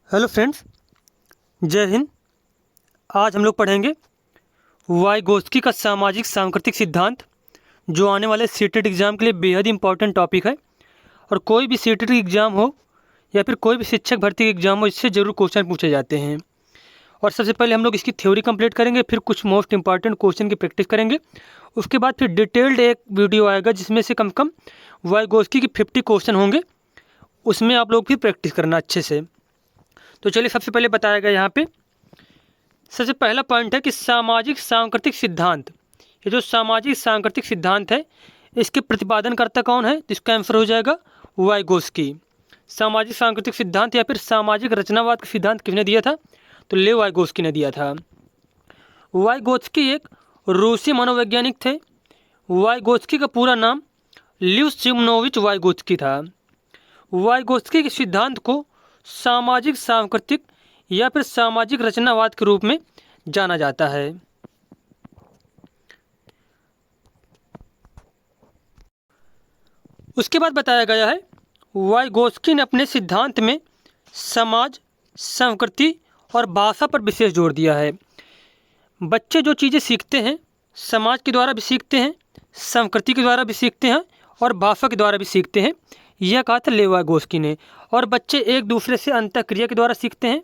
Hello friends, जय हिंद। आज हम लोग पढ़ेंगे वाइगोत्स्की का सामाजिक सांस्कृतिक सिद्धांत, जो आने वाले सीटेट एग्ज़ाम के लिए बेहद इंपॉर्टेंट टॉपिक है। और कोई भी सीटेट एग्ज़ाम हो या फिर कोई भी शिक्षक भर्ती एग्ज़ाम हो, इससे ज़रूर क्वेश्चन पूछे जाते हैं। और सबसे पहले हम लोग इसकी थ्योरी कंप्लीट करेंगे, फिर कुछ मोस्ट इंपॉर्टेंट क्वेश्चन की प्रैक्टिस करेंगे। उसके बाद फिर डिटेल्ड एक वीडियो आएगा जिसमें से कम से कम वाइगोत्स्की की 50 क्वेश्चन होंगे, उसमें आप लोग भी प्रैक्टिस करना अच्छे से। तो चलिए, सबसे पहले बताया गया यहाँ पे सबसे पहला पॉइंट है कि सामाजिक सांस्कृतिक सिद्धांत। ये जो सामाजिक सांस्कृतिक सिद्धांत है, इसके प्रतिपादनकर्ता कौन है? तो इसका आंसर हो जाएगा वाइगोत्स्की। सामाजिक सांस्कृतिक सिद्धांत या फिर सामाजिक रचनावाद का सिद्धांत किसने दिया था? तो लेव वाइगोत्स्की ने दिया था। वाइगोत्स्की एक रूसी मनोवैज्ञानिक थे। वाइगोत्स्की का पूरा नाम ल्यू सिमनोविच वाइगोत्स्की था। वाइगोत्स्की के सिद्धांत को सामाजिक सांस्कृतिक या फिर सामाजिक रचनावाद के रूप में जाना जाता है। उसके बाद बताया गया है वाइगोत्स्की ने अपने सिद्धांत में समाज, संस्कृति और भाषा पर विशेष जोर दिया है। बच्चे जो चीज़ें सीखते हैं, समाज के द्वारा भी सीखते हैं, संस्कृति के द्वारा भी सीखते हैं और भाषा के द्वारा भी सीखते हैं, यह कहा था लेव वाइगोत्स्की ने। और बच्चे एक दूसरे से अंतःक्रिया के द्वारा सीखते हैं।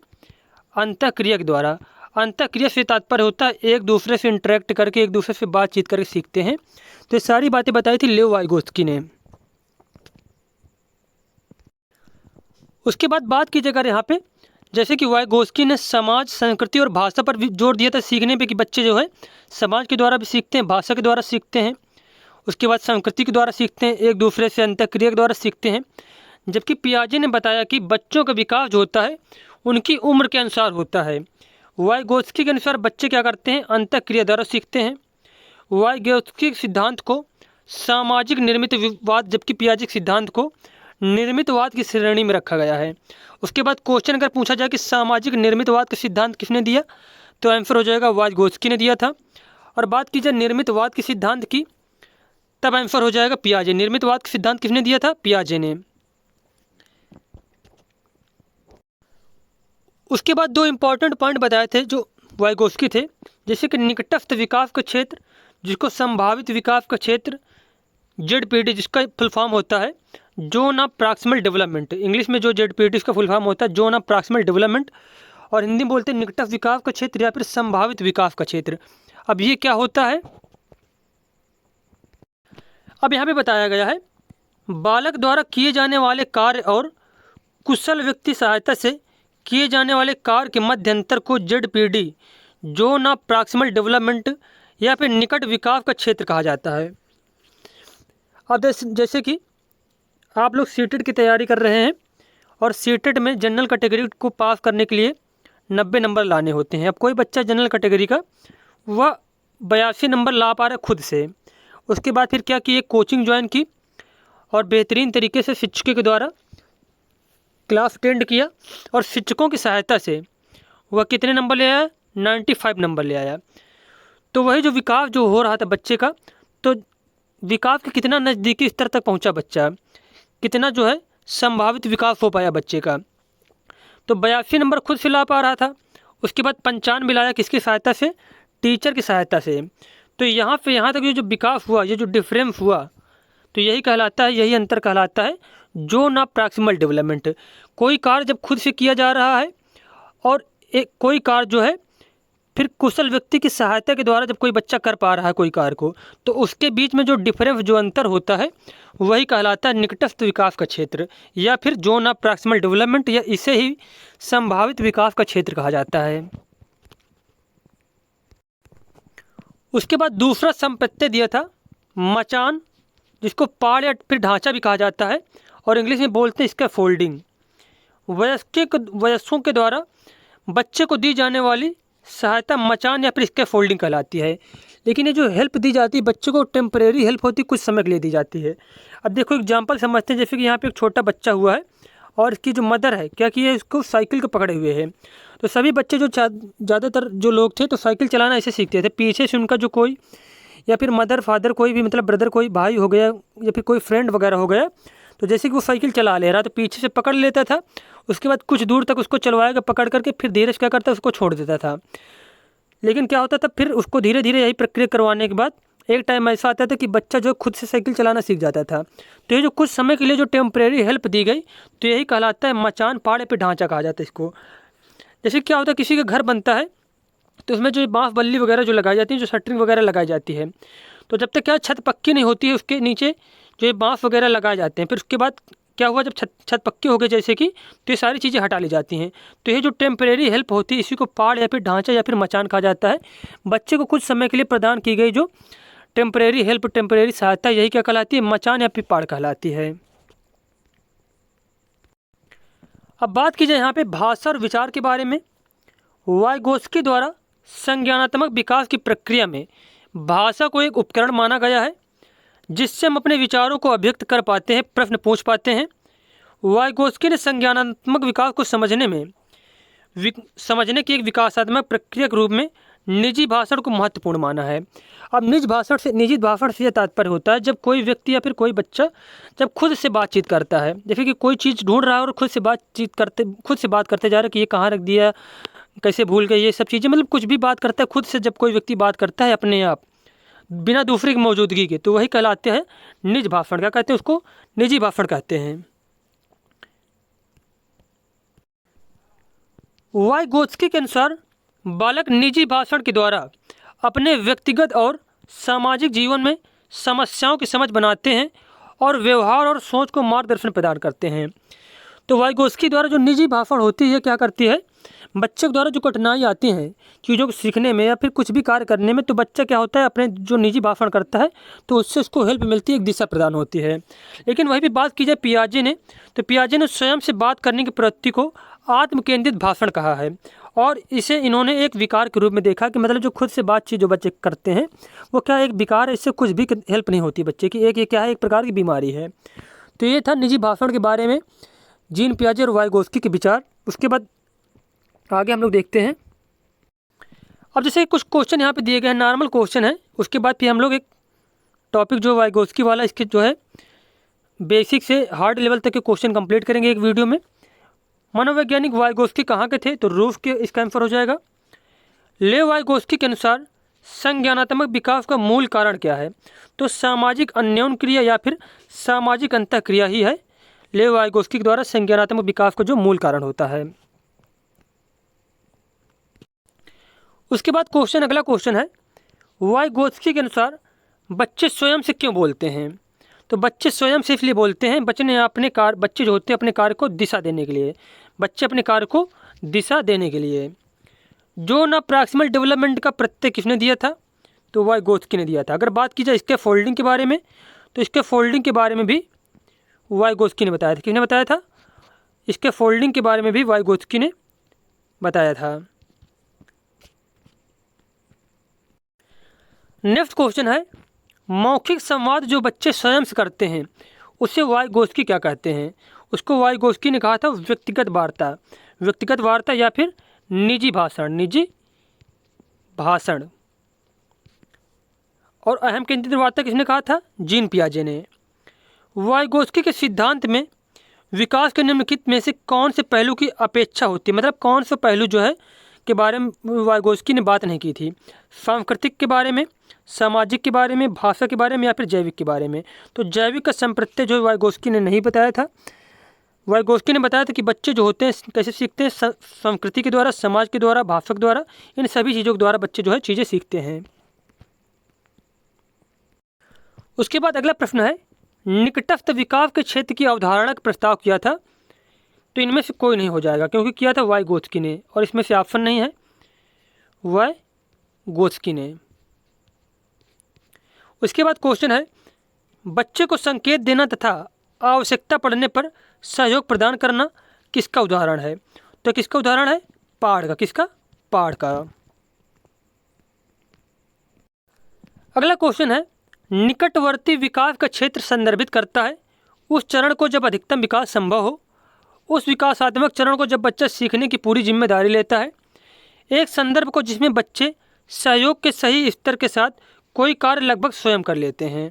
अंतःक्रिया के द्वारा, अंतःक्रिया से तात्पर्य होता है एक दूसरे से इंटरेक्ट करके, एक दूसरे से बातचीत करके सीखते हैं। तो ये सारी बातें बताई थी लेव वाइगोत्स्की ने। उसके बाद बात की अगर यहाँ पे, जैसे कि वाइगोत्स्की ने समाज, संस्कृति और भाषा पर भी जोर दिया था सीखने पे, कि बच्चे जो है समाज के द्वारा भी सीखते हैं, भाषा के द्वारा सीखते हैं, उसके बाद संस्कृति के द्वारा सीखते हैं, एक दूसरे से अंतःक्रिया के द्वारा सीखते हैं। जबकि पियाजे ने बताया कि बच्चों का विकास जो होता है उनकी उम्र के अनुसार होता है। वाइगोत्स्की के अनुसार बच्चे क्या करते हैं? अंतःक्रिया द्वारा सीखते हैं। वाइगोत्स्की के सिद्धांत को सामाजिक निर्मितवाद, जबकि पियाजे के सिद्धांत को निर्मितवाद की श्रेणी में रखा गया है। उसके बाद क्वेश्चन अगर पूछा जाए कि सामाजिक निर्मितवाद का सिद्धांत किसने दिया, तो आंसर हो जाएगा वाइगोत्स्की ने दिया था। और बात की जाए निर्मितवाद के सिद्धांत की, तब आंसर हो जाएगा पियाजे। निर्मितवाद का सिद्धांत किसने दिया था? पियाजे ने। उसके बाद दो इंपॉर्टेंट पॉइंट बताए थे जो वाइगोत्स्की थे, जैसे कि निकटस्थ विकास का क्षेत्र, जिसको संभावित विकास का क्षेत्र ZPD, जिसका फुल फॉर्म होता है zone of proximal development. English में जो ZPD इसका फुल फॉर्म होता है जोन ऑफ प्रॉक्सिमल डेवलपमेंट, और हिंदी में बोलते हैं निकटस्थ विकास का क्षेत्र या फिर संभावित विकास का क्षेत्र। अब ये क्या होता है? अब यहाँ पे बताया गया है बालक द्वारा किए जाने वाले कार्य और कुशल व्यक्ति सहायता से किए जाने वाले कार्य के मध्य अंतर को ZPD, zone of proximal development या फिर निकट विकास का क्षेत्र कहा जाता है। अब जैसे कि आप लोग सीटेट की तैयारी कर रहे हैं और सीटेट में जनरल कैटेगरी को पास करने के लिए 90 नंबर लाने होते हैं। अब कोई बच्चा जनरल कैटेगरी का वह 82 नंबर ला पा रहा है खुद से। उसके बाद फिर क्या कि एक कोचिंग ज्वाइन की और बेहतरीन तरीके से शिक्षकों के द्वारा क्लास अटेंड किया, और शिक्षकों की सहायता से वह कितने नंबर ले आया? 95 नंबर ले आया। तो वही जो विकास जो हो रहा था बच्चे का, तो विकास के कितना नज़दीकी स्तर तक पहुंचा बच्चा, कितना जो है संभावित विकास हो पाया बच्चे का। तो 82 नंबर खुद से ला पा रहा था। उसके बाद 95 लाया किसकी सहायता से? टीचर की सहायता से। तो यहाँ पे यहाँ तक ये जो विकास हुआ, ये जो डिफरेंस हुआ, तो यही कहलाता है, यही अंतर कहलाता है जोन ऑफ प्रॉक्सिमल डेवलपमेंट। कोई कार्य जब खुद से किया जा रहा है और एक कोई कार्य जो है फिर कुशल व्यक्ति की सहायता के द्वारा जब कोई बच्चा कर पा रहा है कोई कार्य को, तो उसके बीच में जो डिफरेंस, जो अंतर होता है, वही कहलाता है निकटस्थ विकास का क्षेत्र या फिर जोन ऑफ प्रॉक्सिमल डेवलपमेंट, या इसे ही संभावित विकास का क्षेत्र कहा जाता है। उसके बाद दूसरा संप्रत्यय दिया था मचान, जिसको पाड़ या फिर ढांचा भी कहा जाता है, और इंग्लिश में बोलते हैं इसका फोल्डिंग। वयस्कों के द्वारा बच्चे को दी जाने वाली सहायता मचान या फिर इसके फोल्डिंग कहलाती है। लेकिन ये जो हेल्प दी जाती है बच्चे को, टेम्परेरी हेल्प होती है, कुछ समय के लिए दी जाती है। अब देखो एग्जांपल समझते हैं, जैसे कि यहाँ पे एक छोटा बच्चा हुआ है और इसकी जो मदर है क्या किए, इसको साइकिल को पकड़े हुए है। तो सभी बच्चे जो ज़्यादातर जो लोग थे तो साइकिल चलाना ऐसे सीखते थे, पीछे से उनका जो कोई या फिर मदर फादर कोई भी, मतलब ब्रदर कोई भाई हो गया या फिर कोई फ्रेंड वगैरह हो गया, तो जैसे कि वो साइकिल चला ले रहा तो पीछे से पकड़ लेता था, उसके बाद कुछ दूर तक उसको चलवाएगा पकड़ करके, फिर धीरे से क्या करता उसको छोड़ देता था। लेकिन क्या होता था फिर उसको धीरे धीरे यही प्रक्रिया करवाने के बाद एक टाइम ऐसा आता था कि बच्चा जो खुद से साइकिल चलाना सीख जाता था। तो ये जो कुछ समय के लिए जो टेम्परेरी हेल्प दी गई तो यही कहलाता है मचान पाड़े पे ढांचा कहा जाता है इसको। जैसे क्या होता है किसी का घर बनता है तो उसमें जो बाँस बल्ली वगैरह जो लगाई जाती है, जो शटरिंग वगैरह लगाई जाती है, तो जब तक क्या छत पक्की नहीं होती है उसके नीचे जो ये बाँस वगैरह लगाए जाते हैं। फिर उसके बाद क्या हुआ जब छत पक्के हो गए जैसे कि, तो ये सारी चीज़ें हटा ली जाती हैं। तो ये जो टेम्परेरी हेल्प होती है इसी को पाड़ या फिर ढांचा या फिर मचान कहा जाता है। बच्चे को कुछ समय के लिए प्रदान की गई जो टेम्परेरी हेल्प, टेम्परेरी सहायता, यही क्या कहलाती है, मचान या फिर पाड़ कहलाती है। अब बात की जाए यहाँ पे भाषा और विचार के बारे में। वाइगोत्स्की द्वारा संज्ञानात्मक विकास की प्रक्रिया में भाषा को एक उपकरण माना गया है जिससे हम अपने विचारों को अभिव्यक्त कर पाते हैं, प्रश्न पूछ पाते हैं। वाइगोत्स्की ने संज्ञानात्मक विकास को समझने की एक विकासात्मक प्रक्रिया के रूप में निजी भाषण को महत्वपूर्ण माना है। अब निजी भाषण से यह तात्पर्य होता है जब कोई व्यक्ति या फिर कोई बच्चा जब खुद से बातचीत करता है, जैसे कि कोई चीज़ ढूंढ रहा है और खुद से बात करते जा रहा है कि ये कहाँ रख दिया, कैसे भूल गए, ये सब चीज़ें, मतलब कुछ भी बात करता है खुद से। जब कोई व्यक्ति बात करता है अपने आप बिना दूसरे की मौजूदगी के, तो वही कहलाते हैं निज भाषण। क्या कहते हैं उसको, निजी भाषण कहते हैं। वाइगोत्स्की के अनुसार बालक निजी भाषण के द्वारा अपने व्यक्तिगत और सामाजिक जीवन में समस्याओं की समझ बनाते हैं और व्यवहार और सोच को मार्गदर्शन प्रदान करते हैं। तो वाइगोत्स्की द्वारा जो निजी भाषण होती है क्या करती है, बच्चे के द्वारा जो कठिनाई आती हैं चीज़ों को सीखने में या फिर कुछ भी कार्य करने में, तो बच्चा क्या होता है अपने जो निजी भाषण करता है तो उससे उसको हेल्प मिलती है, एक दिशा प्रदान होती है। लेकिन वही भी बात की जाए पियाजे ने, तो पियाजे ने स्वयं से बात करने की प्रवृत्ति को आत्मकेंद्रित भाषण कहा है और इसे इन्होंने एक विकार के रूप में देखा कि मतलब जो खुद से बातचीत जो बच्चे करते हैं वो क्या एक विकार है, इससे कुछ भी हेल्प नहीं होती बच्चे की, एक ये क्या है, एक प्रकार की बीमारी है। तो ये था निजी भाषण के बारे में जीन पियाजे और वाइगोत्स्की के विचार। उसके बाद आगे हम लोग देखते हैं। अब जैसे कुछ क्वेश्चन यहाँ पे दिए गए हैं, नॉर्मल क्वेश्चन है, उसके बाद फिर हम लोग एक टॉपिक जो वाइगोत्स्की वाला इसके जो है बेसिक से हार्ड लेवल तक के क्वेश्चन कंप्लीट करेंगे एक वीडियो में। मनोवैज्ञानिक वाइगोत्स्की कहाँ के थे, तो रूस के, इसका आंसर हो जाएगा। लेव वाइगोत्स्की के अनुसार संज्ञानात्मक विकास का मूल कारण क्या है, तो सामाजिक अन्योन्य क्रिया या फिर सामाजिक अंतःक्रिया ही है लेव वाइगोत्स्की के द्वारा संज्ञानात्मक विकास का जो मूल कारण होता है। उसके बाद क्वेश्चन, अगला क्वेश्चन है वाइगोत्स्की के अनुसार बच्चे स्वयं से क्यों बोलते हैं, तो बच्चे स्वयं से इसलिए बोलते हैं, बच्चे जो होते हैं अपने कार्य को दिशा देने के लिए, बच्चे अपने कार्य को दिशा देने के लिए। जोन ऑफ प्रॉक्सिमल डेवलपमेंट का प्रत्यय किसने दिया था, तो वाइगोत्स्की ने दिया था। अगर बात की जाए इसके फोल्डिंग के बारे में, तो इसके फोल्डिंग के बारे में भी वाइगोत्स्की ने बताया था। किसने बताया था, इसके फोल्डिंग के बारे में भी वाइगोत्स्की ने बताया था। नेक्स्ट क्वेश्चन है मौखिक संवाद जो बच्चे स्वयं से करते हैं उसे वाइगोत्स्की क्या कहते हैं, उसको वाइगोत्स्की ने कहा था व्यक्तिगत वार्ता या फिर निजी भाषण। और अहम केंद्रित वार्ता किसने कहा था, जीन पियाजे ने। वाइगोत्स्की के सिद्धांत में विकास के निम्नलिखित में से कौन से पहलू की अपेक्षा होती है, मतलब कौन सा पहलू जो है के बारे में वाइगोत्स्की ने बात नहीं की थी, सांस्कृतिक के बारे में, सामाजिक के बारे में, भाषा के बारे में या फिर जैविक के बारे में। तो जैविक का संप्रत्यय जो वाइगोत्स्की ने नहीं बताया था। वाइगोत्स्की ने बताया था कि बच्चे जो होते हैं कैसे सीखते हैं, संस्कृति के द्वारा, समाज के द्वारा, भाषा के द्वारा, इन सभी चीज़ों के द्वारा बच्चे जो है चीज़ें सीखते हैं। उसके बाद अगला प्रश्न है निकटस्थ विकास के क्षेत्र की अवधारणा का प्रस्ताव किया था, तो इनमें से कोई नहीं हो जाएगा क्योंकि किया था वाइगोत्स्की ने, और इसमें से ऑप्शन नहीं है वाइगोत्स्की ने। उसके बाद क्वेश्चन है बच्चे को संकेत देना तथा आवश्यकता पड़ने पर सहयोग प्रदान करना किसका उदाहरण है, तो किसका उदाहरण है, पाढ़ का। किसका, पाढ़ का। अगला क्वेश्चन है निकटवर्ती विकास का क्षेत्र संदर्भित करता है उस चरण को जब अधिकतम विकास संभव हो, उस विकासात्मक चरण को जब बच्चा सीखने की पूरी जिम्मेदारी लेता है, एक संदर्भ को जिसमें बच्चे सहयोग के सही स्तर के साथ कोई कार्य लगभग स्वयं कर लेते हैं।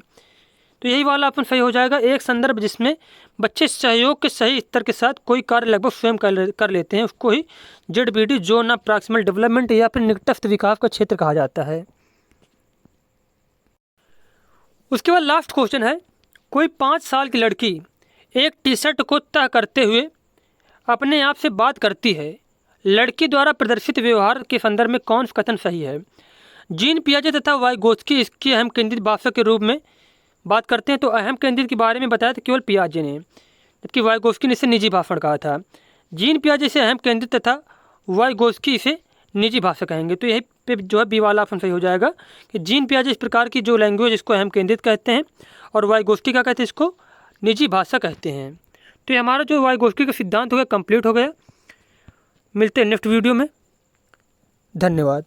तो यही वाला ऑप्शन सही हो जाएगा। एक संदर्भ जिसमें बच्चे सहयोग के सही स्तर के साथ कोई कार्य लगभग स्वयं कर लेते हैं उसको ही ZPD zone of proximal development या फिर निकटस्थ विकास का क्षेत्र कहा जाता है। उसके बाद लास्ट क्वेश्चन है, कोई 5 साल की लड़की एक टी शर्ट को तह करते हुए अपने आप से बात करती है, लड़की द्वारा प्रदर्शित व्यवहार के संदर्भ में कौन सा कथन सही है? जीन पियाजे तथा वाइगोत्स्की इसके अहम केंद्रित भाषा के रूप में बात करते हैं। तो अहम केंद्रित के बारे में बताया था केवल पियाजे ने, जबकि वाइगोत्स्की ने इसे निजी भाषण कहा था। जीन पियाजे से अहम केंद्रित तथा वाइगोत्स्की इसे निजी भाषा कहेंगे। तो यही पे जो है बी वाला ऑप्शन सही हो जाएगा कि जीन पियाजे इस प्रकार की जो लैंग्वेज इसको अहम केंद्रित कहते हैं और वाइगोत्स्की क्या कहते हैं, इसको निजी भाषा कहते हैं। तो ये हमारा जो वाइगोत्स्की का सिद्धांत हो गया कंप्लीट हो गया। मिलते हैं नेक्स्ट वीडियो में। धन्यवाद।